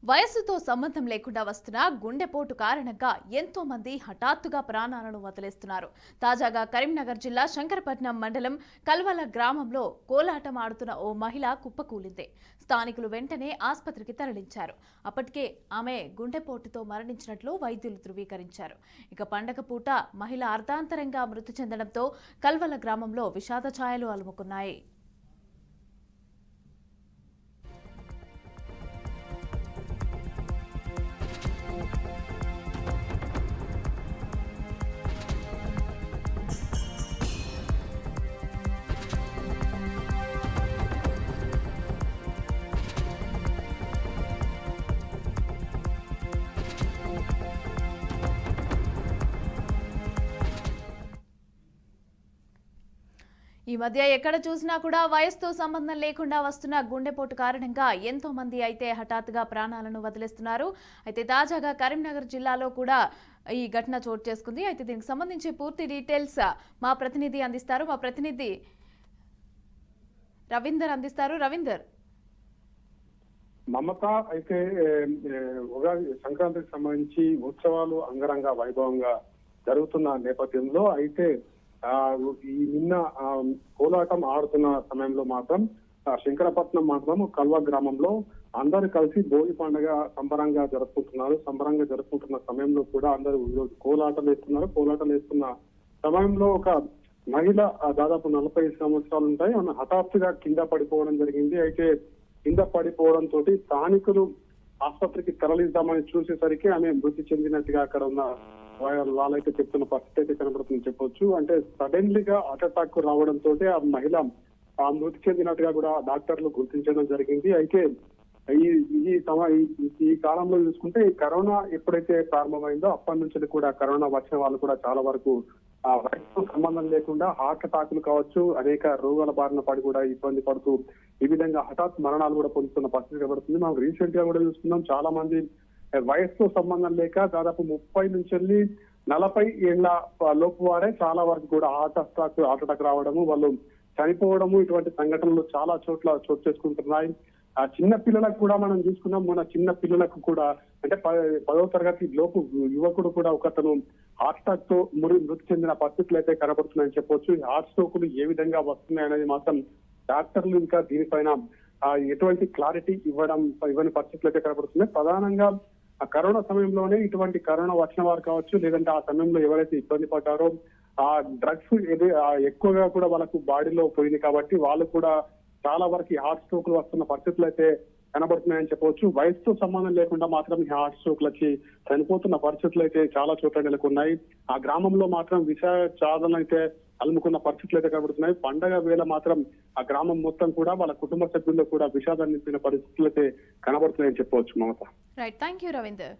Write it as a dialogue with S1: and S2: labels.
S1: వయస్సుతో సంబంధం లేకుండా వస్తున్న గుండెపోటు కారణంగా ఎంతో మంది హఠాత్తుగా ప్రాణాలను వదిలేస్తున్నారు. తాజాగా కరీంనగర్ జిల్లా శంకరపట్నం మండలం కల్వల గ్రామంలో కోలాటం ఆడుతున్న ఓ మహిళ కుప్పకూలింది. స్థానికులు వెంటనే ఆసుపత్రికి తరలించారు. అప్పటికే ఆమె గుండెపోటుతో మరణించినట్లు వైద్యులు ధృవీకరించారు. ఇక పండగ పూట మహిళ అర్ధాంతరంగా మృతి చెందడంతో కల్వల గ్రామంలో విషాద ఛాయలు అలుముకున్నాయి. ఈ మధ్య ఎక్కడ చూసినా కూడా వయసుతో సంబంధం లేకుండా వస్తున్న గుండెపోటు కారణంగా ఎంతో మంది అయితే హఠాత్తుగా ప్రాణాలను వదిలేస్తున్నారు. అయితే తాజాగా కరీంనగర్ జిల్లాలో కూడా ఈ ఘటన చోటు చేసుకుంది. అయితే దీనికి సంబంధించి పూర్తి డీటెయిల్స్ మా ప్రతినిధి అందిస్తారు. మా ప్రతినిధి రవీందర్ అందిస్తారు. రవీందర్,
S2: మమత అయితే ఉగాది సంక్రాంతికి సంబంధించి ఉత్సవాలు అంగరంగ వైభవంగా జరుగుతున్న నేపథ్యంలో అయితే ఈ నిన్న కోలాటం ఆడుతున్న సమయంలో మాత్రం శంకరపట్నం మండలం కల్వ గ్రామంలో అందరూ కలిసి భోగి పండుగ సంబరంగా జరుపుకుంటున్న సమయంలో కూడా అందరూ ఈరోజు కోలాటం వేస్తున్న సమయంలో ఒక మహిళ దాదాపు 40 సంవత్సరాలు ఉంటాయి ఆమె హఠాత్తుగా కింద పడిపోవడం జరిగింది. అయితే కింద పడిపోవడంతో స్థానికులు ఆసుపత్రికి తరలిద్దామని చూసేసరికి ఆమె మృతి చెందినట్టుగా అక్కడ ఉన్న వాళ్ళైతే చెప్తున్న పరిస్థితి అయితే కనబడుతుందని చెప్పొచ్చు. అంటే సడన్లీగా హార్ట్ అటాక్ రావడంతో ఆ మహిళ మృతి చెందినట్టుగా కూడా డాక్టర్లు గుర్తించడం జరిగింది. అయితే ఈ కాలంలో చూసుకుంటే ఈ కరోనా ఎప్పుడైతే ప్రారంభమైందో అప్పటి నుంచి కూడా కరోనా వచ్చిన వాళ్ళు కూడా చాలా వరకు వయసుతో సంబంధం లేకుండా హార్ట్ అటాకులు కావచ్చు, అనేక రోగాల బారిన పడి కూడా ఇబ్బంది పడుతూ ఈ విధంగా హఠాత్ మరణాలు కూడా పొందుతున్న పరిస్థితి కనబడుతుంది. మనం రీసెంట్ గా కూడా చూస్తున్నాం, చాలా మంది వయసుతో సంబంధం లేక దాదాపు 30 నుంచి 40 ఏళ్ల లోపు వారే చాలా వరకు కూడా హార్ట్ అటాక్ రావడము, వాళ్ళు చనిపోవడము, ఇటువంటి సంఘటనలు చాలా చోట్ల చోటు చేసుకుంటున్నాయి. చిన్న పిల్లలకు కూడా మనం చూసుకున్నాం, మన చిన్న పిల్లలకు కూడా అంటే 10వ తరగతి లోపు యువకుడు కూడా ఒకతను హార్ట్ అటాక్ తో మృతి చెందిన పరిస్థితులు అయితే కనబడుతున్నాయని చెప్పొచ్చు. ఈ హార్ట్ స్ట్రోకులు ఏ విధంగా వస్తున్నాయి అనేది మాత్రం డాక్టర్లు ఇంకా దీనిపైన ఎటువంటి క్లారిటీ ఇవ్వని పరిస్థితులు అయితే కనబడుతున్నాయి. ప్రధానంగా కరోనా సమయంలోనే ఇటువంటి కరోనా వచ్చిన వారు కావచ్చు, లేదంటే ఆ సమయంలో ఎవరైతే ఇబ్బంది పడ్డారో ఆ డ్రగ్స్ ఎక్కువగా కూడా వాళ్ళకు బాడీలో పోయింది కాబట్టి వాళ్ళు కూడా చాలా వరకు హార్ట్ స్ట్రోక్లు వస్తున్న పరిస్థితులు అయితే కనబడుతున్నాయని చెప్పవచ్చు. వయసుతో సంబంధం లేకుండా మాత్రం ఈ హార్ట్ స్ట్రోక్లు వచ్చి చనిపోతున్న పరిస్థితులు అయితే చాలా చోట్ల నెలకొన్నాయి. ఆ గ్రామంలో మాత్రం చాదనలు అయితే అలుముకున్న పరిస్థితులు అయితే కనబడుతున్నాయి. పండగ వేళ మాత్రం ఆ గ్రామం మొత్తం కూడా వాళ్ళ కుటుంబ సభ్యుల్లో కూడా విషాదాన్ని నింపిన పరిస్థితులు అయితే కనబడుతున్నాయని చెప్పవచ్చు. Mamata.
S1: Right, thank you Ravinder.